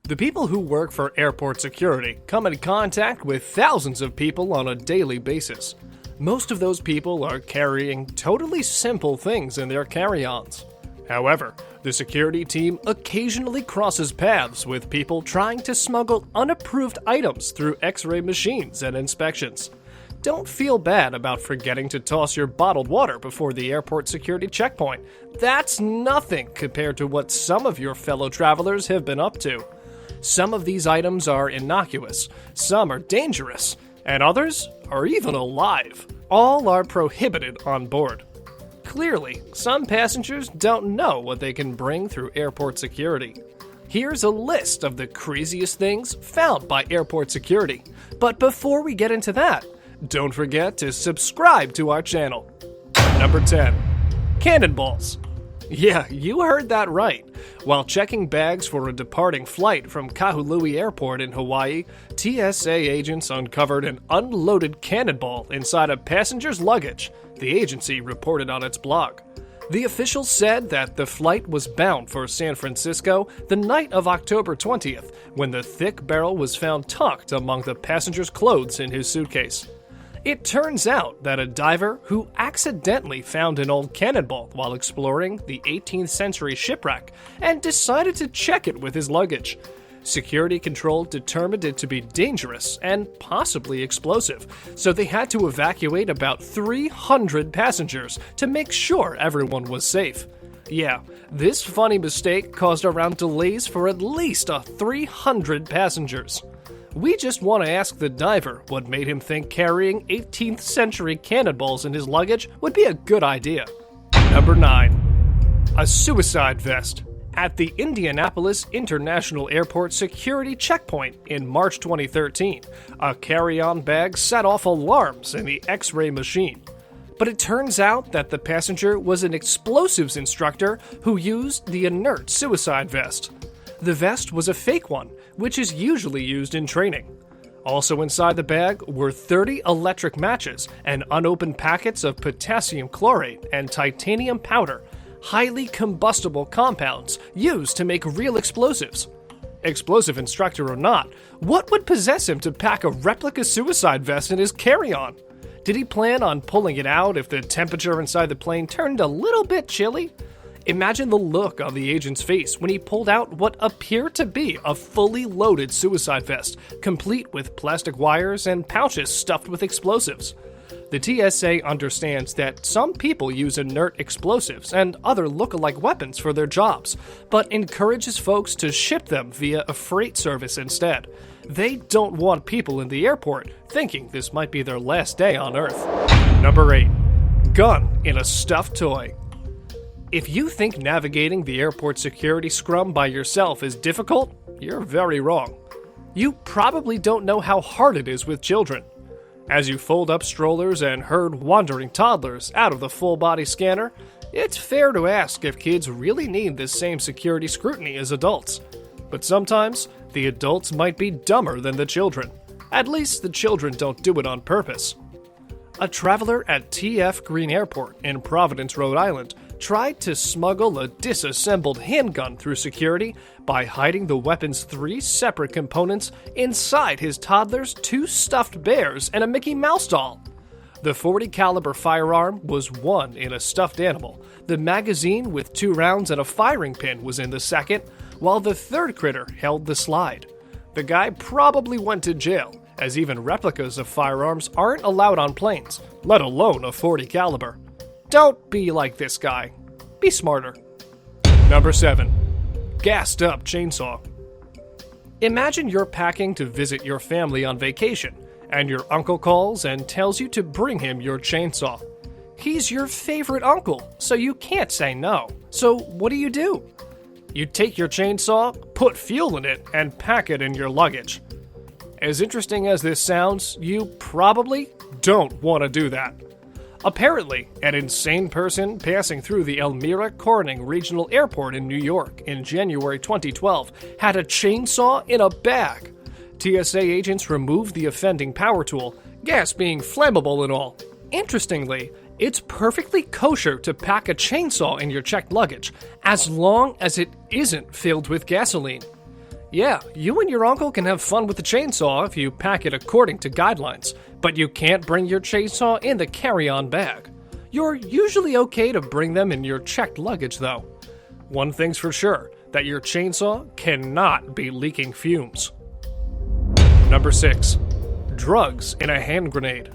The people who work for airport security come in contact with thousands of people on a daily basis. Most of those people are carrying totally simple things in their carry-ons. However, the security team occasionally crosses paths with people trying to smuggle unapproved items through X-ray machines and inspections. Don't feel bad about forgetting to toss your bottled water before the airport security checkpoint. That's nothing compared to what some of your fellow travelers have been up to. Some of these items are innocuous, some are dangerous, and others are even alive. All are prohibited on board. Clearly, some passengers don't know what they can bring through airport security. Here's a list of the craziest things found by airport security. But before we get into that, don't forget to subscribe to our channel. Number 10. Cannonballs. Yeah, you heard that right. While checking bags for a departing flight from Kahului Airport in Hawaii, TSA agents uncovered an unloaded cannonball inside a passenger's luggage, the agency reported on its blog. The officials said that the flight was bound for San Francisco the night of October 20th, when the thick barrel was found tucked among the passenger's clothes in his suitcase. It turns out that a diver who accidentally found an old cannonball while exploring the 18th century shipwreck and decided to check it with his luggage. Security control determined it to be dangerous and possibly explosive, so they had to evacuate about 300 passengers to make sure everyone was safe. Yeah, this funny mistake caused around delays for at least 300 passengers. We just want to ask the diver what made him think carrying 18th century cannonballs in his luggage would be a good idea. Number 9. A suicide vest. At the Indianapolis International Airport security checkpoint in March 2013, a carry-on bag set off alarms in the X-ray machine. But it turns out that the passenger was an explosives instructor who used the inert suicide vest. The vest was a fake one, which is usually used in training. Also inside the bag were 30 electric matches and unopened packets of potassium chlorate and titanium powder, highly combustible compounds used to make real explosives. Explosive instructor or not, what would possess him to pack a replica suicide vest in his carry-on? Did he plan on pulling it out if the temperature inside the plane turned a little bit chilly? Imagine the look on the agent's face when he pulled out what appeared to be a fully loaded suicide vest, complete with plastic wires and pouches stuffed with explosives. The TSA understands that some people use inert explosives and other look-alike weapons for their jobs, but encourages folks to ship them via a freight service instead. They don't want people in the airport thinking this might be their last day on Earth. Number 8. Gun in a stuffed toy. If you think navigating the airport security scrum by yourself is difficult, you're very wrong. You probably don't know how hard it is with children. As you fold up strollers and herd wandering toddlers out of the full-body scanner, it's fair to ask if kids really need this same security scrutiny as adults. But sometimes, the adults might be dumber than the children. At least the children don't do it on purpose. A traveler at TF Green Airport in Providence, Rhode Island, tried to smuggle a disassembled handgun through security by hiding the weapon's 3 separate components inside his toddler's 2 stuffed bears and a Mickey Mouse doll. The .40 caliber firearm was one in a stuffed animal. The magazine with 2 rounds and a firing pin was in the second, while the third critter held the slide. The guy probably went to jail, as even replicas of firearms aren't allowed on planes, let alone a .40 caliber. Don't be like this guy. Be smarter. Number 7. Gassed up chainsaw. Imagine you're packing to visit your family on vacation, and your uncle calls and tells you to bring him your chainsaw. He's your favorite uncle, so you can't say no. So what do? You take your chainsaw, put fuel in it, and pack it in your luggage. As interesting as this sounds, you probably don't want to do that. Apparently, an insane person passing through the Elmira Corning Regional Airport in New York in January 2012 had a chainsaw in a bag. TSA agents removed the offending power tool, gas being flammable and all. Interestingly, it's perfectly kosher to pack a chainsaw in your checked luggage, as long as it isn't filled with gasoline. Yeah, you and your uncle can have fun with the chainsaw if you pack it according to guidelines, but you can't bring your chainsaw in the carry-on bag. You're usually okay to bring them in your checked luggage, though. One thing's for sure, that your chainsaw cannot be leaking fumes. Number 6. Drugs in a hand grenade.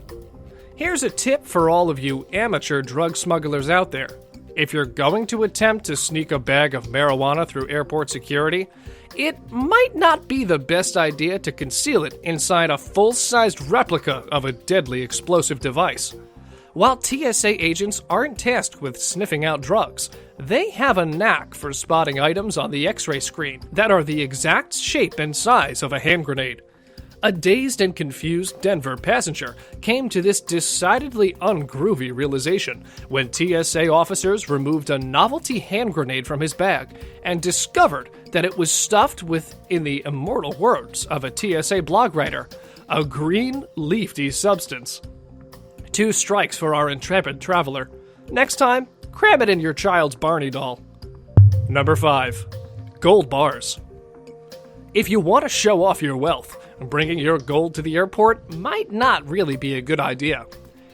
Here's a tip for all of you amateur drug smugglers out there. If you're going to attempt to sneak a bag of marijuana through airport security, it might not be the best idea to conceal it inside a full-sized replica of a deadly explosive device. While TSA agents aren't tasked with sniffing out drugs, they have a knack for spotting items on the X-ray screen that are the exact shape and size of a hand grenade. A dazed and confused Denver passenger came to this decidedly ungroovy realization when TSA officers removed a novelty hand grenade from his bag and discovered that it was stuffed with, in the immortal words of a TSA blog writer, a green leafy substance. 2 strikes for our intrepid traveler. Next time, cram it in your child's Barney doll. Number 5. Gold bars. If you want to show off your wealth, bringing your gold to the airport might not really be a good idea.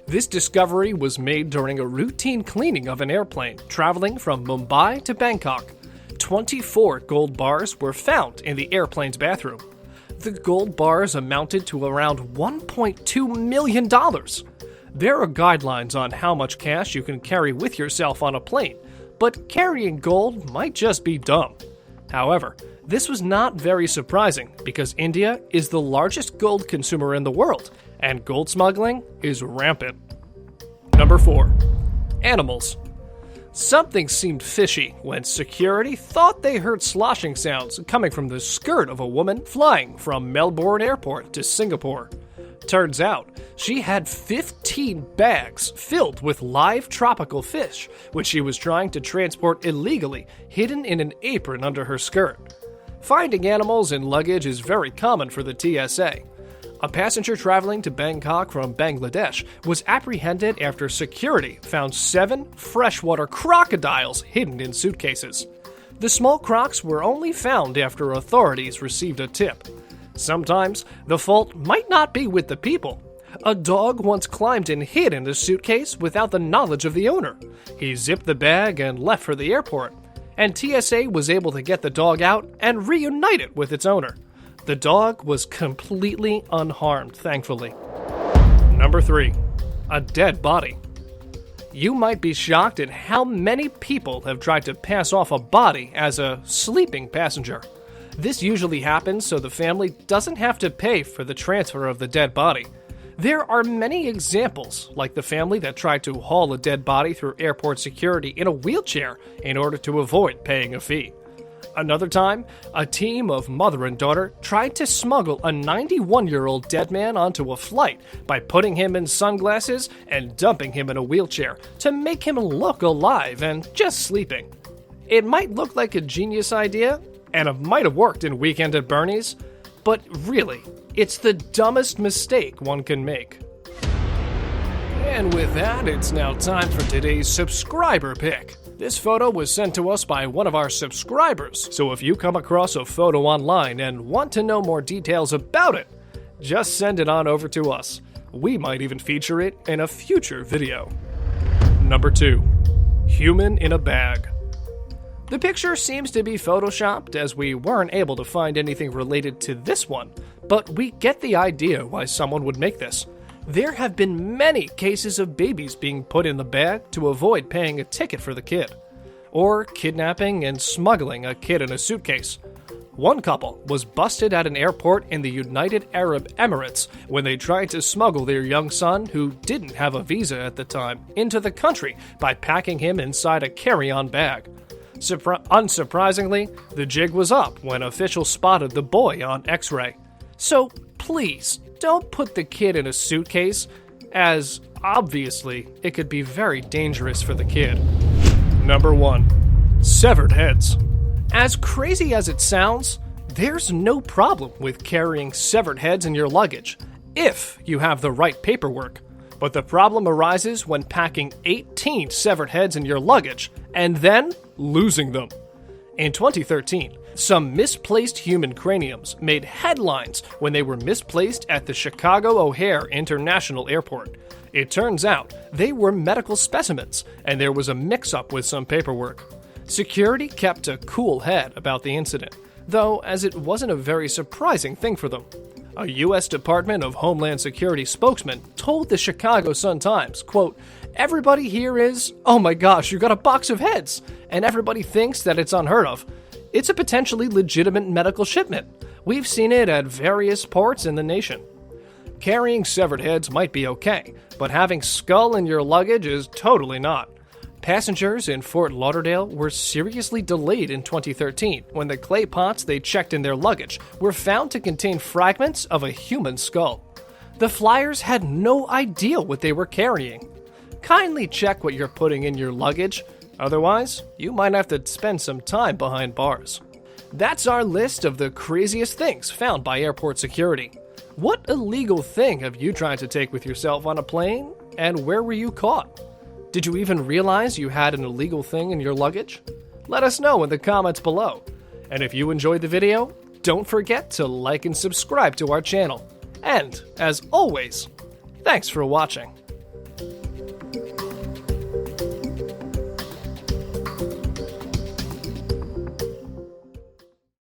This discovery was made during a routine cleaning of an airplane traveling from Mumbai to Bangkok. 24 gold bars were found in the airplane's bathroom. The gold bars amounted to around $1.2 million. There are guidelines on how much cash you can carry with yourself on a plane, but carrying gold might just be dumb. However, this was not very surprising because India is the largest gold consumer in the world, and gold smuggling is rampant. Number 4. Animals. Something seemed fishy when security thought they heard sloshing sounds coming from the skirt of a woman flying from Melbourne Airport to Singapore. Turns out, she had 15 bags filled with live tropical fish, which she was trying to transport illegally, hidden in an apron under her skirt. Finding animals in luggage is very common for the TSA. A passenger traveling to Bangkok from Bangladesh was apprehended after security found 7 freshwater crocodiles hidden in suitcases. The small crocs were only found after authorities received a tip. Sometimes, the fault might not be with the people. A dog once climbed and hid in the suitcase without the knowledge of the owner. He zipped the bag and left for the airport, and TSA was able to get the dog out and reunite it with its owner. The dog was completely unharmed, thankfully. Number 3. A dead body. You might be shocked at how many people have tried to pass off a body as a sleeping passenger. This usually happens so the family doesn't have to pay for the transfer of the dead body. There are many examples, like the family that tried to haul a dead body through airport security in a wheelchair in order to avoid paying a fee. Another time, a team of mother and daughter tried to smuggle a 91-year-old dead man onto a flight by putting him in sunglasses and dumping him in a wheelchair to make him look alive and just sleeping. It might look like a genius idea, and it might have worked in Weekend at Bernie's, but really, it's the dumbest mistake one can make. And with that, it's now time for today's subscriber pick. This photo was sent to us by one of our subscribers, so if you come across a photo online and want to know more details about it, just send it on over to us. We might even feature it in a future video. Number 2. Human in a bag. The picture seems to be photoshopped as we weren't able to find anything related to this one, but we get the idea why someone would make this. There have been many cases of babies being put in the bag to avoid paying a ticket for the kid, or kidnapping and smuggling a kid in a suitcase. One couple was busted at an airport in the United Arab Emirates when they tried to smuggle their young son, who didn't have a visa at the time, into the country by packing him inside a carry-on bag. Unsurprisingly, the jig was up when officials spotted the boy on X-ray. So please, don't put the kid in a suitcase, as obviously it could be very dangerous for the kid. Number 1. Severed heads. As crazy as it sounds, there's no problem with carrying severed heads in your luggage, if you have the right paperwork. But the problem arises when packing 18 severed heads in your luggage and then losing them. In 2013, Some misplaced human craniums made headlines when they were misplaced at the Chicago O'Hare International Airport. It turns out they were medical specimens, and there was a mix-up with some paperwork. Security kept a cool head about the incident, though, as it wasn't a very surprising thing for them. A U.S. Department of Homeland Security spokesman told the Chicago Sun-Times, quote, "Everybody here is, oh my gosh, you got a box of heads, and everybody thinks that it's unheard of. It's a potentially legitimate medical shipment. We've seen it at various ports in the nation." Carrying severed heads might be okay, but having skull in your luggage is totally not. Passengers in Fort Lauderdale were seriously delayed in 2013 when the clay pots they checked in their luggage were found to contain fragments of a human skull. The flyers had no idea what they were carrying. Kindly check what you're putting in your luggage, otherwise you might have to spend some time behind bars. That's our list of the craziest things found by airport security. What illegal thing have you tried to take with yourself on a plane, and where were you caught? Did you even realize you had an illegal thing in your luggage? Let us know in the comments below. And if you enjoyed the video, don't forget to like and subscribe to our channel. And, as always, thanks for watching.